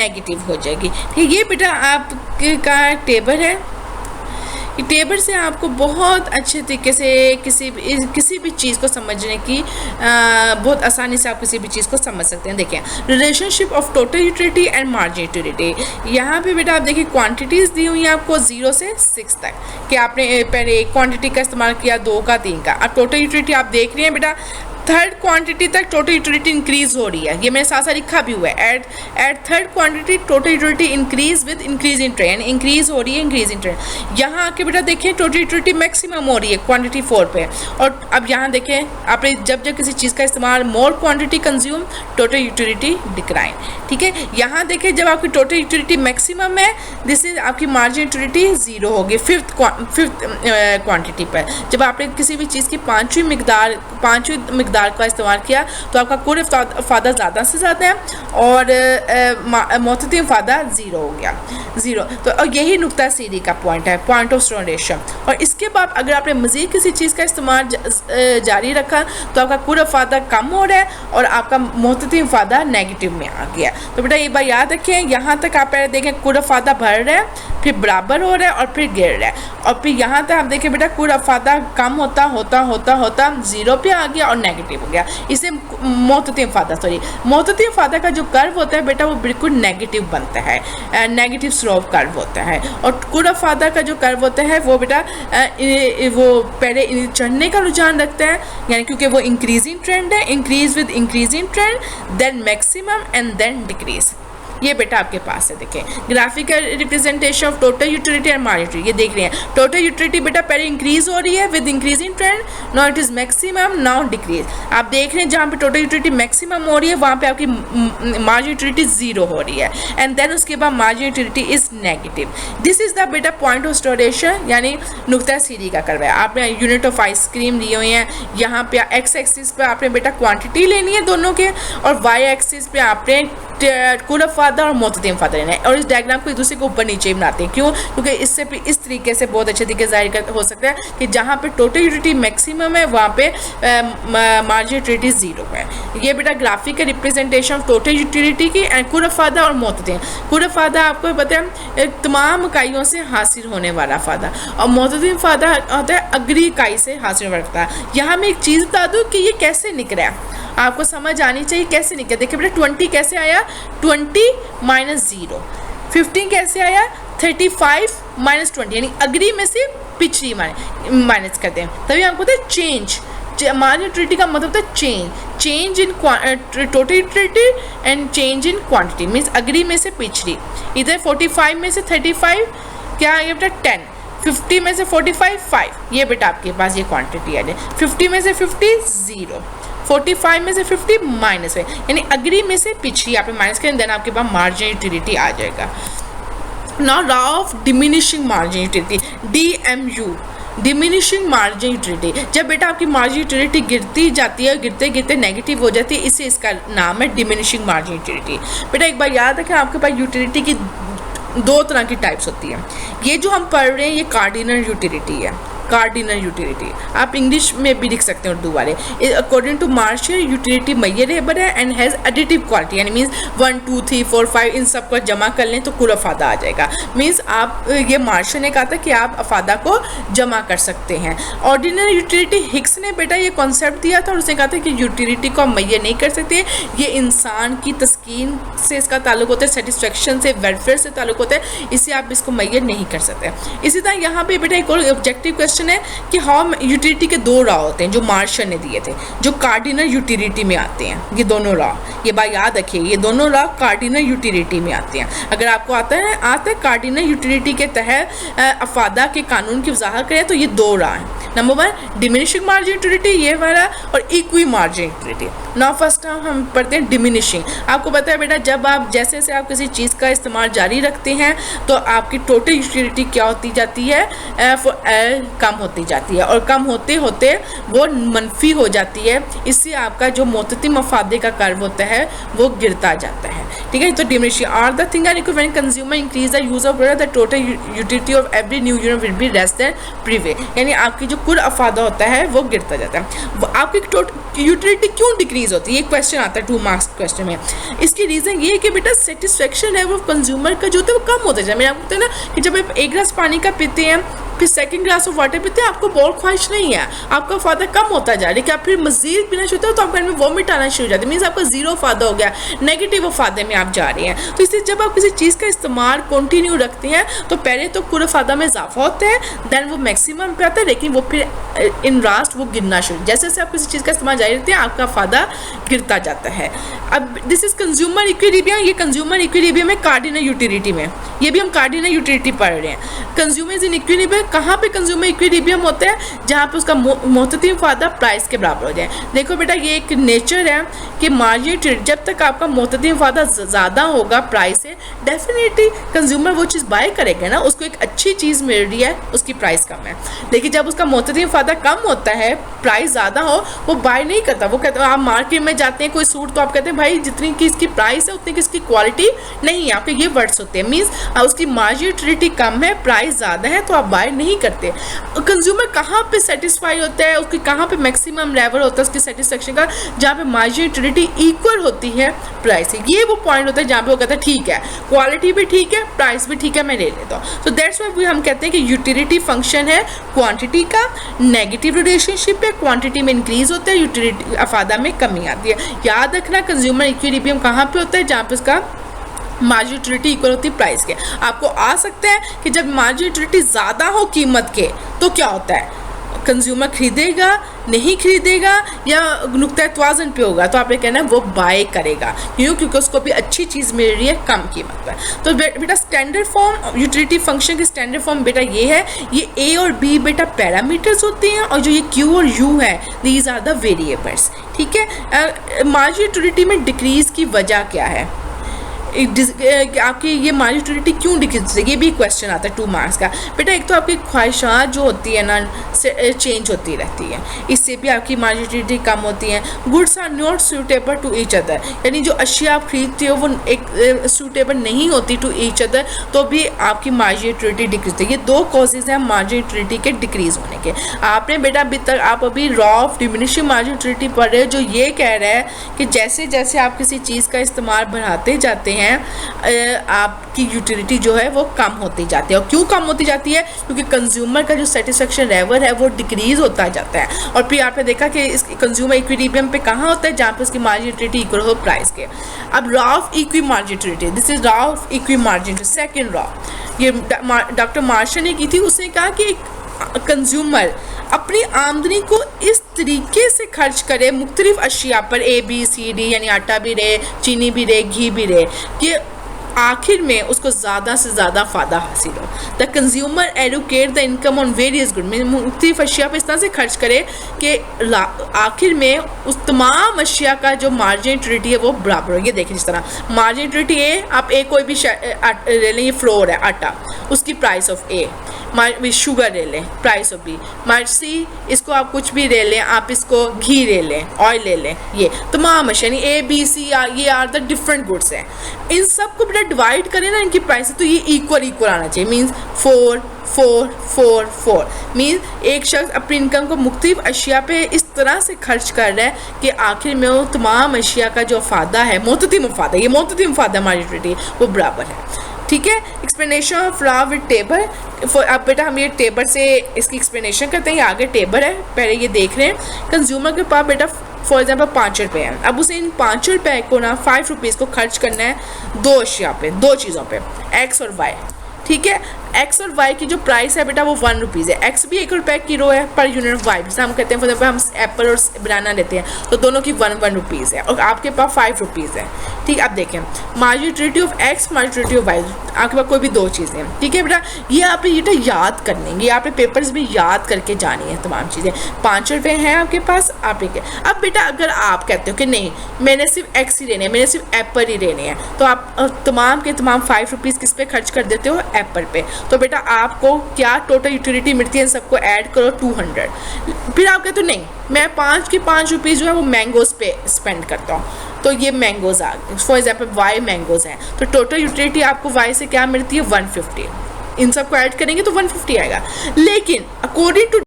Negative हो जाएगी। ठीक, ये बेटा आपके का टेबल है। टेबल से आपको बहुत अच्छे तरीके से किसी भी चीज़ को समझने की बहुत आसानी से आप किसी भी चीज़ को समझ सकते हैं। देखिए, relationship of total utility and margin utility. यहाँ पे बेटा आप देखिए क्वांटिटीज़ दी हुई हैं आपको 0 से 6 तक, कि आपने पहले एक क्वांटिटी का इस्तेमाल किया, 2 का, 3 का। अब टोटल यूटिलिटी आप देख रहे हैं बेटा, थर्ड क्वांटिटी तक टोटल यूटिलिटी इंक्रीज हो रही है। ये मैंने साथ साथ लिखा भी हुआ है, at third quantity total utility increase with increase in trend, increase हो रही है, इंक्रीज इन ट्रेंड। यहाँ आके बेटा देखिए टोटल यूटिलिटी मैक्सिमम हो रही है क्वांटिटी 4 पे। और अब यहाँ देखें, आपने जब किसी चीज़ का इस्तेमाल, more quantity consume, total utility decline. ठीक है, यहाँ देखें जब आपकी टोटल यूटिलिटी मैक्सिमम है, दिस इज आपकी मार्जिन यूटिलिटी 0 होगी फिफ्थ क्वांटिटी पर। जब आपने किसी भी चीज़ की पाँचवीं मिकदार का इस्तेमाल किया तो आपका कुल फ़ायदा ज़्यादा से ज़्यादा है और मुततिम फ़ायदा 0 हो गया, 0। तो और यही नुक्ता सीधी का पॉइंट है, पॉइंट ऑफ स्टोरेशन। और इसके बाद अगर आपने मज़ीद किसी चीज़ का इस्तेमाल जारी रखा तो आपका कुल फ़ायदा कम हो रहा है और आपका मुततिम फ़ायदा नेगेटिव में आ गया। तो बेटा एक बार याद रखें, यहाँ तक आप पहले देखें कुल फ़ायदा बढ़ रहा है, फिर बराबर हो रहा है और फिर गिर रहा है, और फिर यहाँ तक आप देखें बेटा कुल फ़ायदा कम होता होता होता होता 0 पे आ गया और नेगेटिव हो गया। इसे मुततिम फ़ायदा, सॉरी, मुततिम फ़ायदा का जो कर्व होता है बेटा वो बिल्कुल नेगेटिव बनता है, नेगेटिव स्लोप कर्व होता है। और कुल फ़ायदा का जो कर्व होता है वो बेटा वो पहले चढ़ने का रुझान रखता है, यानी क्योंकि वो इंक्रीजिंग ट्रेंड है, increase with increasing trend, then maximum and then decrease. ये बेटा आपके पास है। देखें, graphical representation of total utility and margin utility. ये देख रहे हैं टोटल यूटिलिटी बेटा पहले इंक्रीज हो रही है with increasing trend, now it is maximum, now decrease. आप देख रहे हैं जहाँ पे टोटल यूटिलिटी मैक्सिमम हो रही है वहाँ पे आपकी मार्जिन यूटिलिटी 0 हो रही है, एंड देन उसके बाद margin utility is negative. This is the बेटा पॉइंट ऑफ स्टोरेशन, यानी नुक्ता सीधी का कर्व है। आपने यूनिट ऑफ आइसक्रीम लिए हुए हैं, यहाँ पे एक्स एक्सिस पे आपने बेटा क्वांटिटी लेनी है दोनों के, और वाई एक्सिस पे आपने कुल फ़ायदा और मुततिम फ़ायदा लेना है। और इस डायग्राम को एक दूसरे को ऊपर नीचे बनाते हैं, क्यों? क्योंकि इससे इस तरीके से बहुत अच्छे तरीके जाहिर हो सकता है कि जहाँ पे टोटल यूटिलिटी मैक्सिमम है वहाँ पे मार्जिन यूटिलिटी 0 है। ये बेटा graphic representation of total utility की कुल फ़ायदा और मुततिम। कुल फ़ायदा आपको पता है तमाम इकाइयों से हासिल होने वाला फ़ायदा, और मुततिम फ़ायदा होता है अगली इकाई से हासिल होने वाला। यहाँ मैं एक चीज़ बता दूँ कि ये कैसे निकला है, आपको समझ आनी चाहिए कैसे निकला। देखिए बेटा 20 कैसे आया, 20 माइनस 0। 15 कैसे आया, 35 माइनस 20, यानी अगली में से पिछली माइनस करते हैं, तभी हमको होता है चेंज। मार्जिन यूटिलिटी का मतलब होता है change in total utility and change in quantity, means अगली में से पिछली। इधर 45 में से 35 क्या आ गया बेटा 10, 50 में से 45 5, ये बेटा आपके पास ये क्वांटिटी है। 50 में से 50 0, 45 में से 50 माइनस है, यानी अगली में से पिछली आपने माइनस करें, देन आपके पास मार्जिन यूटिलिटी आ जाएगा। Now law of diminishing margin utility, DMU, diminishing margin utility. जब बेटा आपकी मार्जिन यूटिलिटी गिरती जाती है, गिरते गिरते नेगेटिव हो जाती है, इसे इसका नाम है डिमिनिशिंग मार्जिन यूटिलिटी। बेटा एक बार याद रखें, आपके पास यूटिलिटी की 2 तरह की टाइप्स होती है। ये जो हम पढ़ रहे हैं ये कार्डिनल यूटिलिटी है, कार्डिनल यूटिलिटी आप इंग्लिश में भी लिख सकते हैं उर्दू वाले। According to Marshall utility measurable है एंड हैज़ एडिटिव क्वालिटी, यानी मीन्स 1 2 3 4 5 इन सब को जमा कर लें तो कुल अफादा आ जाएगा। मीन्स आप ये मार्शल ने कहा था कि आप अफादा को जमा कर सकते हैं। ऑर्डिनल यूटिलिटी हिक्स ने बेटा ये कॉन्सेप्ट दिया था और उसने कहा था कि यूटिलिटी को हम मैयर नहीं कर सकते, ये इंसान की तस्कीन से इसका ताल्लुक होता है, सेटिस्फेक्शन से, वेलफेयर से ताल्लुक होता है, इससे आप इसको मैयर नहीं कर सकते। इसी तरह यहाँ पे बेटा एक और ऑब्जेक्टिव क्वेश्चन है कि हम यूटिलिटी के 2 लॉ होते हैं जो मार्शल ने दिए थे, जो कार्डिनल यूटिलिटी में आते हैं। ये दोनों लॉ, ये बात याद रखिए, ये दोनों लॉ कार्डिनल यूटिलिटी में आते हैं। अगर आपको आता है कार्डिनल यूटिलिटी के तहत अफादा के कानून की वजाहत करें तो ये 2 लॉ हैं। नंबर 1 डिमिनिशिंग मार्जिन यूटिलिटी ये वाला, और equi margin utility. Now first हम पढ़ते हैं डिमिनिशिंग। आपको पता है बेटा जब आप जैसे जैसे आप किसी चीज़ का इस्तेमाल जारी रखते हैं तो आपकी टोटल यूटिलिटी क्या होती जाती है, कम होती जाती है, और कम होते होते वो मनफी हो जाती है। इससे आपका जो मुततिम अफादे का कर्व होता है वो गिरता जाता है। ठीक है। तो diminish are the thing are equal when consumer increase the use of product the total utility of every new unit will be less than previous, यानी आपकी जो कुल अफादा होता है वो गिरता जाता है। आपकी टोटल यूटिलिटी क्यों डिक्रीज होती है, ये क्वेश्चन आता है 2 मार्क्स क्वेश्चन में। इसकी रीज़न ये है कि बेटा सेटिस्फेक्शन लेवल ऑफ कंज्यूमर का जो होता है वो कम होता जाए। मैंने आपको बताया ना कि जब आप 1 गिलास पानी का पीते हैं फिर 2nd ग्लास ऑफ वाटर पीते हैं, आपको बहुत ख्वाहिश नहीं है, आपका फायदा कम होता जा रहा है, लेकिन आप फिर मजीद पीना चाहते हो तो आपके में वॉमिट आना शुरू हो जाती है, मीन्स आपका जीरो फायदा हो गया, नेगेटिव फायदे में आप जा रहे हैं। तो इसलिए जब आप किसी चीज़ का इस्तेमाल कंटिन्यू रखते हैं तो पहले तो पूरा फायदा में इजाफा होता है, देन वो मैक्सिमम पे आता है, लेकिन वो फिर इन लास्ट वो गिरना शुरू, जैसे जैसे आप किसी चीज़ का इस्तेमाल जारी रखते हैं आपका फायदा गिरता जाता है। अब दिस इज कंज्यूमर इक्विलिब्रियम, ये कंज्यूमर इक्विलिब्रियम है कार्डिनल यूटिलिटी में, ये भी हम कार्डिनल यूटिलिटी पढ़ रहे हैं। कंज्यूमर इज इन इक्विलिब्रियम, कहाँ पे कंज्यूमर इक्विलिब्रियम होता है, जहाँ पे उसका मोहततिम फायदा प्राइस के बराबर हो जाए। देखो बेटा ये एक नेचर है कि मार्जिन जब तक आपका मोहततिम फायदा ज़्यादा होगा प्राइस से, डेफिनेटली कंज्यूमर वो चीज़ बाय करेगा ना, उसको एक अच्छी चीज़ मिल रही है, उसकी प्राइस कम है। लेकिन जब उसका मोहततिम फायदा कम होता है, प्राइस ज़्यादा हो, वो बाय नहीं करता। वो कहते हैं आप मार्केट में जाते हैं कोई सूट तो आप कहते हैं भाई जितनी की इसकी प्राइस है उतनी की इसकी क्वालिटी नहीं है, आपके ये वर्ड्स होते हैं, मीन्स उसकी मार्जिनिटी कम है, प्राइस ज़्यादा है, तो आप बाय नहीं करते। कंज्यूमर कहाँ पे सेटिस्फाई होता है, उसकी कहाँ पे मैक्सिमम लेवल होता है उसकी सेटिस्फेक्शन का, जहाँ पे मार्जिनिटी इक्वल होती है प्राइस से। ये वो पॉइंट होता है जहाँ पे वो कहता है ठीक है क्वालिटी भी ठीक है प्राइस भी ठीक है, मैं ले लेता हूँ। तो दैट्स व्हाई हम कहते हैं कि यूटिलिटी फंक्शन है क्वांटिटी का, नेगेटिव रिलेशनशिप है, क्वांटिटी में इंक्रीज होता है, यूटिलिटी अफादा में कमी आती है। याद रखना कंज्यूमर इक्विलिब्रियम कहाँ पे होता है, जहाँ पे उसका मार्जिनिटी इक्वल होती है प्राइस के। आपको आ सकता है कि जब मार्जिनिटी ज़्यादा हो कीमत के तो क्या होता है, कंज्यूमर खरीदेगा नहीं खरीदेगा या नुक्ता तवाज़ुन पे होगा, तो आपने कहना है वो बाय करेगा, क्यों, क्योंकि उसको भी अच्छी चीज़ मिल रही है कम कीमत पर। तो बेटा स्टैंडर्ड फॉर्म यूटिलिटी फंक्शन की स्टैंडर्ड फॉर्म बेटा ये है, ये ए और बी बेटा पैरामीटर्स होते हैं और जो ये क्यू और यू है दीज आर द वेरिएबल्स। ठीक है, मार्जिन यूटिलिटी में डिक्रीज की वजह क्या है, आपकी ये मार्जिनिटी क्यों डिक्रीज, ये भी क्वेश्चन आता है 2 मार्क्स का। बेटा एक तो आपकी ख्वाहिशात जो होती है ना चेंज होती रहती है, इससे भी आपकी मार्जिनिटी कम होती है। Goods are not suitable to each other, यानी जो अशिया आप खरीदते हो वो एक सूटेबल नहीं होती टू ईच अदर, तो भी आपकी मार्जिनिटी डिक्रीज होती है। ये 2 कॉजेज हैं मार्जिनिटी के डिक्रीज होने के। आपने बेटा अभी तक आप अभी रॉ ऑफ डिमिनिशिंग मार्जिनिटी पढ़ रहे हो, जो ये कह रहा है कि जैसे जैसे आप किसी चीज़ का इस्तेमाल बढ़ाते जाते हैं आपकी यूटिलिटी जो है वो कम होती जाती है। और क्यों कम होती जाती है, क्योंकि कंज्यूमर का जो सेटिस्फेक्शन लेवल है वो डिक्रीज होता जाता है। और फिर आपने देखा कि इस कंज्यूमर इक्विलिब्रियम पे कहाँ होता है, जहाँ पे उसकी मार्जिनिटी इक्वल हो प्राइस के। अब law of equi marginality, this is law of equi marginality, second law, ये डॉक्टर मार्शल ने की थी। उसने कहा कि कंज्यूमर अपनी आमदनी को इस तरीके से खर्च करे मुख्तलिफ अशिया पर, ए बी सी डी, यानी आटा भी रहे, चीनी भी रहे, घी भी रहे, कि आखिर में उसको ज़्यादा से ज़्यादा फ़ायदा हासिल हो। The consumer allocate the income on various good, मुख्तलिफ अशिया पर इस तरह से खर्च करे कि आखिर में उस तमाम अशिया का जो मार्जिनिटी है वो बराबर हो। ये देखिए जिस तरह मार्जिनिटी ए, आप ए कोई भी ले लें, ये फ्लोर है आटा, उसकी प्राइस ऑफ ए, शुगर ले लें प्राइस ऑफ बी, सी इसको आप कुछ भी ले लें, आप इसको घी ले लें, ऑयल ले लें, ये तमाम अशिया यानी ए बी सी ये आर द डिफरेंट गुड्स हैं। इन सब को बेटा डिवाइड करें ना इनकी प्राइस, तो ये इक्वल आना चाहिए, मीन्स 4 4 4 4, मीन्स एक शख्स अपनी इनकम को मुख्तलिफ अशिया पे इस तरह से खर्च कर रहा है कि आखिर में वो तमाम अशिया का जो फ़ायदा है, मोहततिम फ़ायदा, ये मोहततिम फ़ायदा मार्जिनिटी वो बराबर है। ठीक है, explanation of law with table. अब बेटा हम ये टेबल से इसकी एक्सप्लेनेशन करते हैं। ये आगे टेबल है, पहले ये देख रहे हैं। कंज्यूमर के पास बेटा फॉर एग्जाम्पल 5 रुपये है, अब उसे इन 5 रुपये को ना 5 रुपीज़ को खर्च करना है 2 अशिया पे, 2 चीज़ों पे, एक्स और वाई। ठीक है, एक्स और वाई की जो प्राइस है बेटा वो 1 रुपीज़ है, एक्स भी 1 रुपये किलो है पर यूनिट, वाई जैसे हम कहते हैं फॉर एग्जाम्पल हम एप्पल और बनाना लेते हैं तो दोनों की 1 रुपीज़ है और आपके पास 5 रुपीज़ है। ठीक, अब देखें मार्जिनिटी ऑफ एक्स, मार्जिनिटी ऑफ वाई, आपके पास कोई भी 2 चीज़ें हैं। ठीक है बेटा, ये आप ये याद करने, ये आपने पेपर्स भी याद करके जानी है तमाम चीज़ें। 5 रुपये हैं आपके पास, आप एक, अब बेटा अगर आप कहते हो कि नहीं मैंने सिर्फ एक्स ही लेने हैं, मैंने सिर्फ एप्पल ही लेने हैं, तो आप तमाम के तमाम 5 रुपीज़ किस पे खर्च कर देते हो, एप्पल पे। तो बेटा आपको क्या टोटल यूटिलिटी मिलती है, इन सबको ऐड करो 200। फिर आप कहते हो नहीं मैं 5 के 5 रुपीज़ जो है वो मैंगोज़ पे स्पेंड करता हूँ, तो ये मैंगोज़ आ गए, फॉर एग्जाम्पल वाई मैंगोज़ हैं, तो टोटल यूटिलिटी आपको वाई से क्या मिलती है 150, इन सब को ऐड करेंगे तो 150 आएगा। लेकिन अकॉर्डिंग टू